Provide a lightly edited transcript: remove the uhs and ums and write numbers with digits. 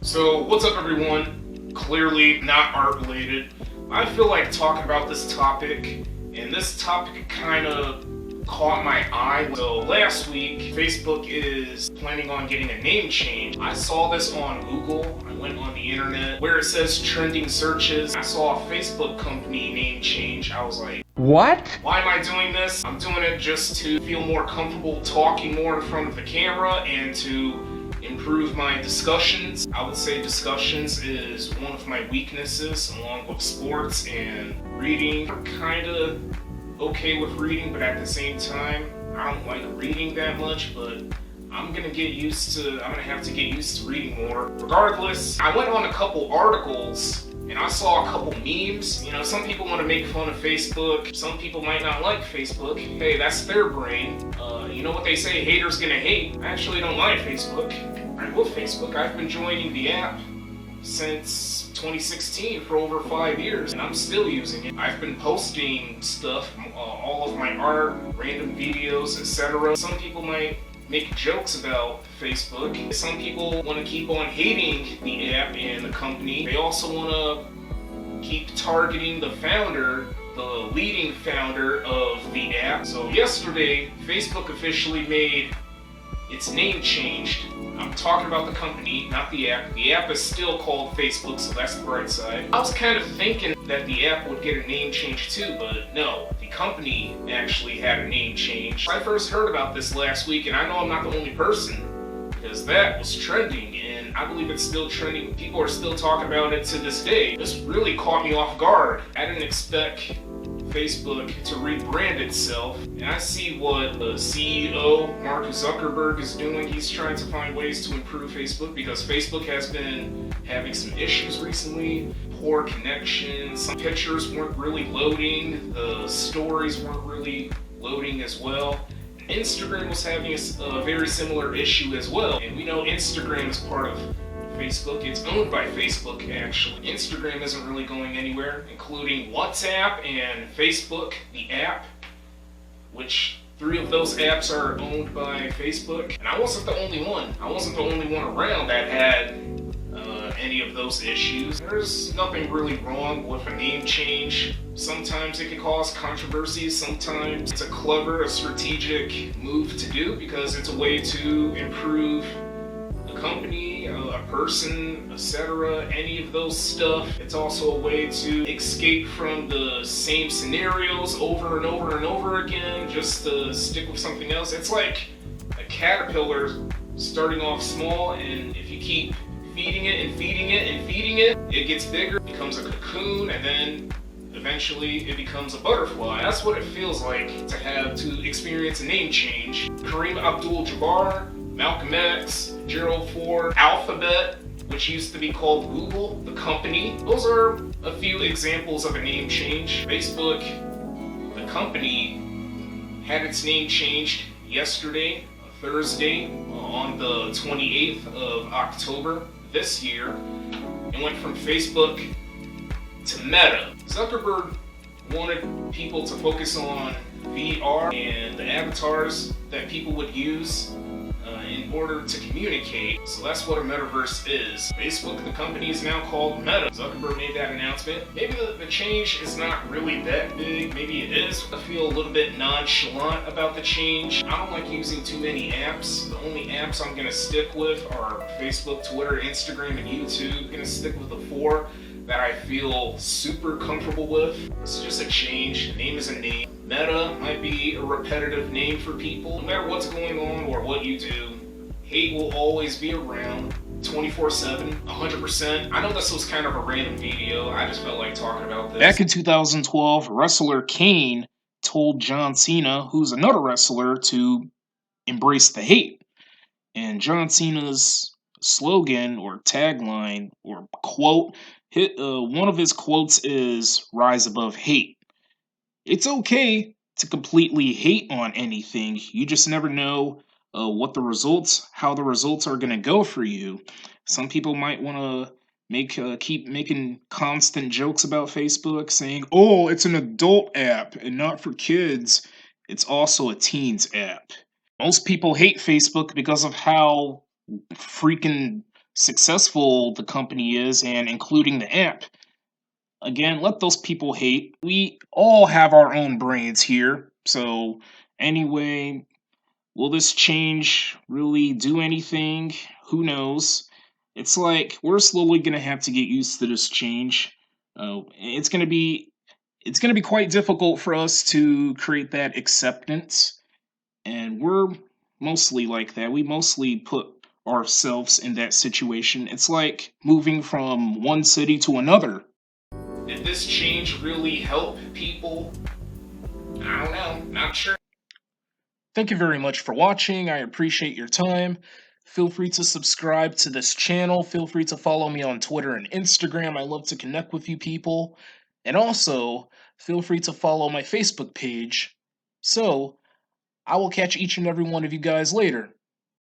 So, what's up everyone? Clearly not art related. I feel like talking about this topic, and this topic kind of caught my eye. So last week, Facebook is planning on getting a name change. I saw this on Google. I went on the internet where it says trending searches. I saw a Facebook company name change. I was like, what? Why am I doing this? I'm doing it just to feel more comfortable talking more in front of the camera and to improve my discussions. I would say discussions is one of my weaknesses along with sports and reading. I'm kind of okay with reading, but at the same time, I don't like reading that much, but I'm gonna have to get used to reading more. Regardless, I went on a couple articles and I saw a couple memes. You know, some people want to make fun of Facebook. Some people might not like Facebook. Hey, that's their brain. You know what they say, haters gonna hate. I actually don't like Facebook. I love Facebook. I've been joining the app since 2016 for over 5 years, and I'm still using it. I've been posting stuff, all of my art, random videos, etc. Some people might make jokes about Facebook. Some people want to keep on hating the app and the company. They also want to keep targeting the founder, the leading founder of the app. So yesterday, Facebook officially made its name changed. I'm talking about the company, not the app. The app is still called Facebook, so that's the bright side. I was kind of thinking that the app would get a name change too, but no. The company actually had a name change. I first heard about this last week, and I know I'm not the only person, because that was trending, and I believe it's still trending. People are still talking about it to this day. This really caught me off guard. I didn't expect Facebook to rebrand itself, and I see what the CEO, Mark Zuckerberg, is doing. He's trying to find ways to improve Facebook because Facebook has been having some issues recently. Poor connection, some pictures weren't really loading, the stories weren't really loading as well. Instagram was having a very similar issue as well, and we know Instagram is part of Facebook. It's owned by Facebook, actually. Instagram isn't really going anywhere, including WhatsApp and Facebook, the app, which 3 of those apps are owned by Facebook. And I wasn't the only one. I wasn't the only one around that had any of those issues. There's nothing really wrong with a name change. Sometimes it can cause controversy. Sometimes it's a strategic move to do because it's a way to improve a company, a person, etc., any of those stuff. It's also a way to escape from the same scenarios over and over and over again, just to stick with something else. It's like a caterpillar starting off small, and if you keep feeding it and feeding it and feeding it, it gets bigger, becomes a cocoon, and then eventually it becomes a butterfly. That's what it feels like to experience a name change. Kareem Abdul-Jabbar, Malcolm X, Gerald Ford, Alphabet, which used to be called Google, the company. Those are a few examples of a name change. Facebook, the company, had its name changed yesterday, Thursday, on the 28th of October this year. It went from Facebook to Meta. Zuckerberg wanted people to focus on VR and the avatars that people would use in order to communicate. So that's what a metaverse is. Facebook, the company, is now called Meta. Zuckerberg made that announcement. Maybe the change is not really that big. Maybe it is. I feel a little bit nonchalant about the change. I don't like using too many apps. The only apps I'm gonna stick with are Facebook, Twitter, Instagram, and YouTube. I'm gonna stick with the 4 that I feel super comfortable with. It's just a change. A name is a name. Meta might be a repetitive name for people. No matter what's going on or what you do, hate will always be around 24/7, 100%. I know this was kind of a random video. I just felt like talking about this. Back in 2012, wrestler Kane told John Cena, who's another wrestler, to embrace the hate. And John Cena's slogan or tagline or quote, one of his quotes is "Rise above hate." It's okay to completely hate on anything. You just never know how the results are going to go for you. Some people might want to keep making constant jokes about Facebook, saying, "Oh, it's an adult app and not for kids. It's also a teens app." Most people hate Facebook because of how freaking successful the company is, and including the app. Again, let those people hate. We all have our own brains here. So, anyway, will this change really do anything? Who knows? It's like we're slowly going to have to get used to this change. It's going to be quite difficult for us to create that acceptance, and we're mostly like that. We mostly put ourselves in that situation. It's like moving from one city to another. Did this change really help people? I don't know. Not sure. Thank you very much for watching. I appreciate your time. Feel free to subscribe to this channel. Feel free to follow me on Twitter and Instagram. I love to connect with you people. And also, feel free to follow my Facebook page. So, I will catch each and every one of you guys later.